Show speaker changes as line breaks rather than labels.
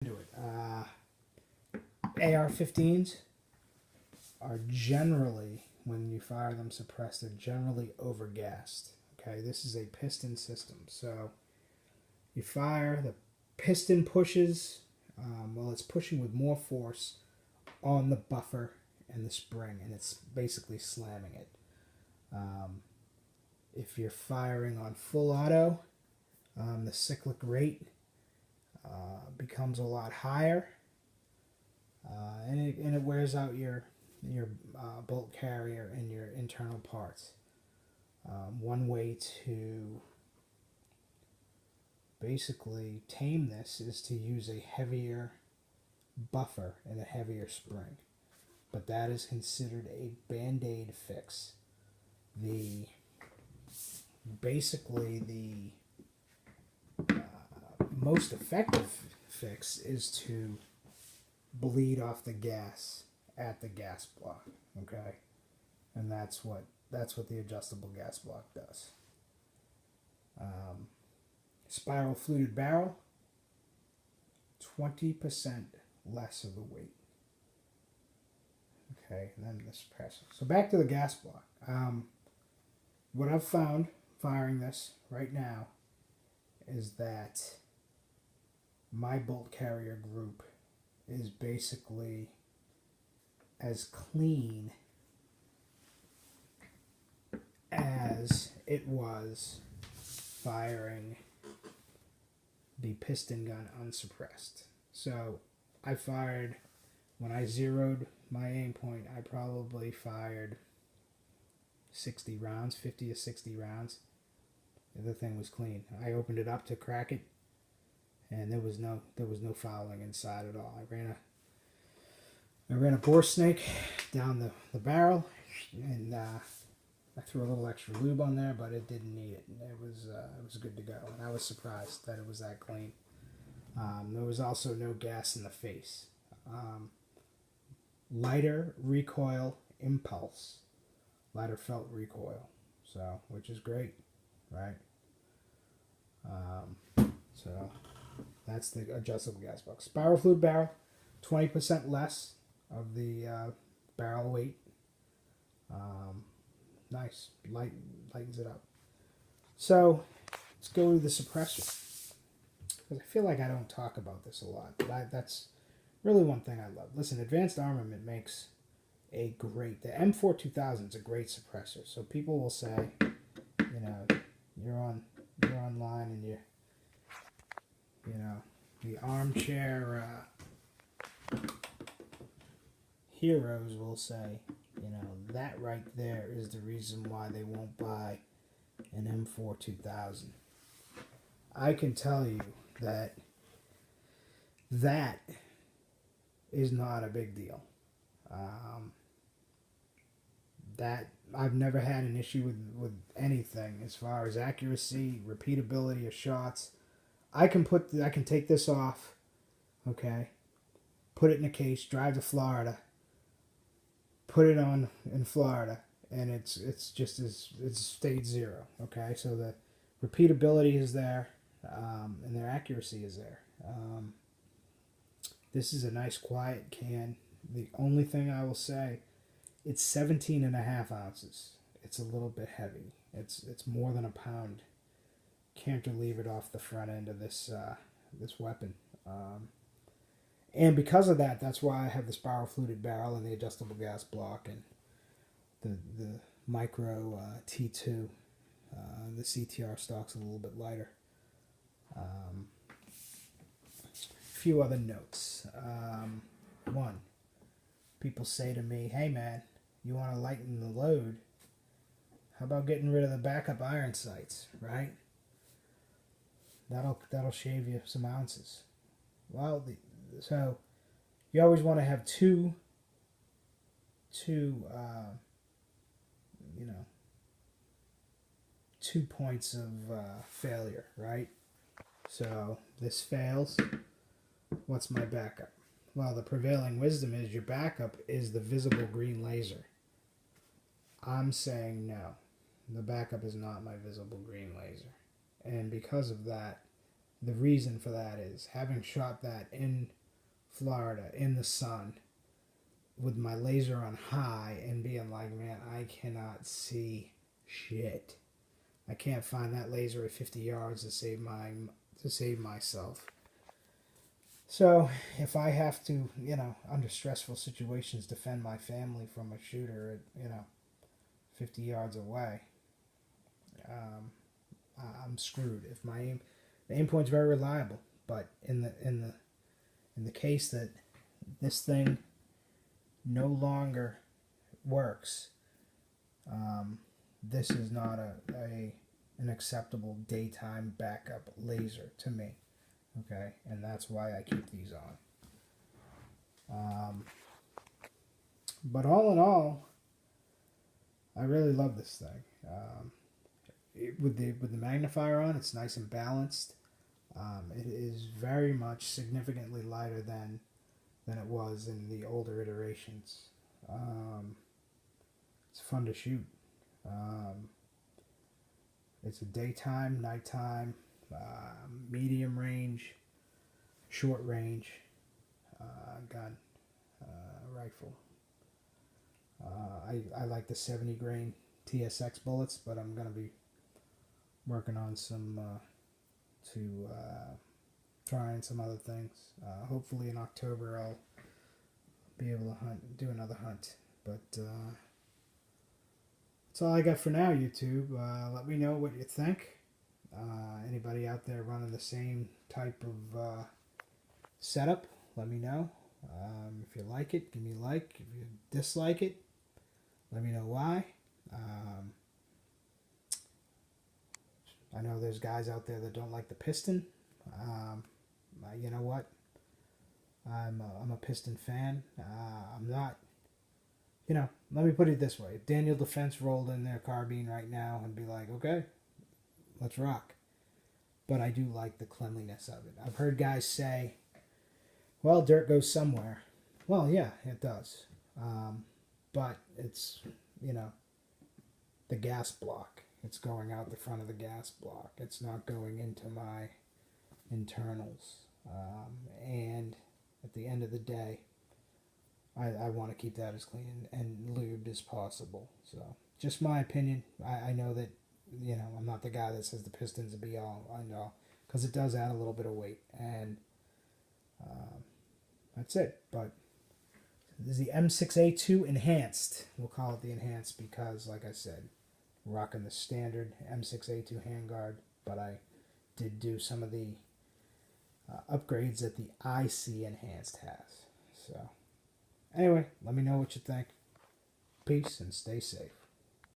Into it. AR-15s are generally, when you fire them suppressed, they're generally overgassed. Okay, this is a piston system. So you fire, the piston pushes, well, it's pushing with more force on the buffer and the spring, and it's basically slamming it. If you're firing on full auto, the cyclic rate becomes a lot higher, and it wears out your bolt carrier and your internal parts. One way to basically tame this is to use a heavier buffer and a heavier spring, but that is considered a band-aid fix. The basically the most effective fix is to bleed off the gas at the gas block, okay? And that's what the adjustable gas block does. Spiral fluted barrel, 20% less of the weight. Okay, and then the suppressor. So back to the gas block. What I've found firing this right now is that my bolt carrier group is basically as clean as it was firing the piston gun unsuppressed. So I fired, when I zeroed my aim point, I probably fired 60 rounds, 50 to 60 rounds. The thing was clean. I opened it up to crack it, and there was no fouling inside at all. I ran a bore snake down the barrel, and I threw a little extra lube on there, but it didn't need it. It was good to go, and I was surprised that it was that clean. There was also no gas in the face. Lighter recoil impulse, lighter felt recoil, so which is great, right? So that's the adjustable gas box. Spiral fluid barrel, 20% less of the barrel weight. Nice, lightens it up. So let's go to the suppressor, because I feel like I don't talk about this a lot, but that's really one thing I love. Listen, Advanced Armament makes the M4 2000 is a great suppressor. So people will say, you're online and the armchair heroes will say, that right there is the reason why they won't buy an M4 2000. I can tell you that is not a big deal. That I've never had an issue with anything as far as accuracy, repeatability of shots. I can take this off, okay, put it in a case, drive to Florida, put it on in Florida, and it's stage zero, okay. So the repeatability is there, and their accuracy is there. This is a nice quiet can. The only thing I will say, it's 17.5 ounces. It's a little bit heavy. It's more than a pound. Cantilevered off the front end of this weapon. And because of that, that's why I have the spiral fluted barrel and the adjustable gas block and the micro T2. The CTR stock's a little bit lighter. A few other notes. One, people say to me, hey man, you want to lighten the load? How about getting rid of the backup iron sights, right? That'll shave you some ounces. Well, so you always want to have two points of failure, right? So this fails. What's my backup? Well, the prevailing wisdom is your backup is the visible green laser. I'm saying no. The backup is not my visible green laser. And because of that, the reason for that is having shot that in Florida in the sun with my laser on high and being like, man, I cannot see shit. I can't find that laser at 50 yards to save myself. So if I have to, under stressful situations, defend my family from a shooter at 50 yards away, I'm screwed. If the aim point's very reliable, but in the case that this thing no longer works, this is not an acceptable daytime backup laser to me. Okay, and that's why I keep these on. But all in all, I really love this thing. With the magnifier on, it's nice and balanced. It is very much significantly lighter than it was in the older iterations. It's fun to shoot. It's a daytime, nighttime, medium range, short range gun, rifle. I like the 70 grain TSX bullets, but I'm going to be working on some trying some other things. Hopefully in October I'll be able to do another hunt. But that's all I got for now, YouTube. Let me know what you think. Anybody out there running the same type of setup, let me know. If you like it, give me a like. If you dislike it, let me know why. I know there's guys out there that don't like the piston. You know what? I'm a piston fan. I'm not. Let me put it this way: if Daniel Defense rolled in their carbine right now and be like, "Okay, let's rock," but I do like the cleanliness of it. I've heard guys say, "Well, dirt goes somewhere." Well, yeah, it does, but it's the gas block. It's going out the front of the gas block. It's not going into my internals. And at the end of the day, I want to keep that as clean and lubed as possible. So, just my opinion. I know that, I'm not the guy that says the piston's a be all, end all, because it does add a little bit of weight. And that's it. But this is the M6A2 Enhanced. We'll call it the Enhanced because, like I said, rocking the standard M6A2 handguard, but I did do some of the upgrades that the IC Enhanced has. So, anyway, let me know what you think. Peace and stay safe.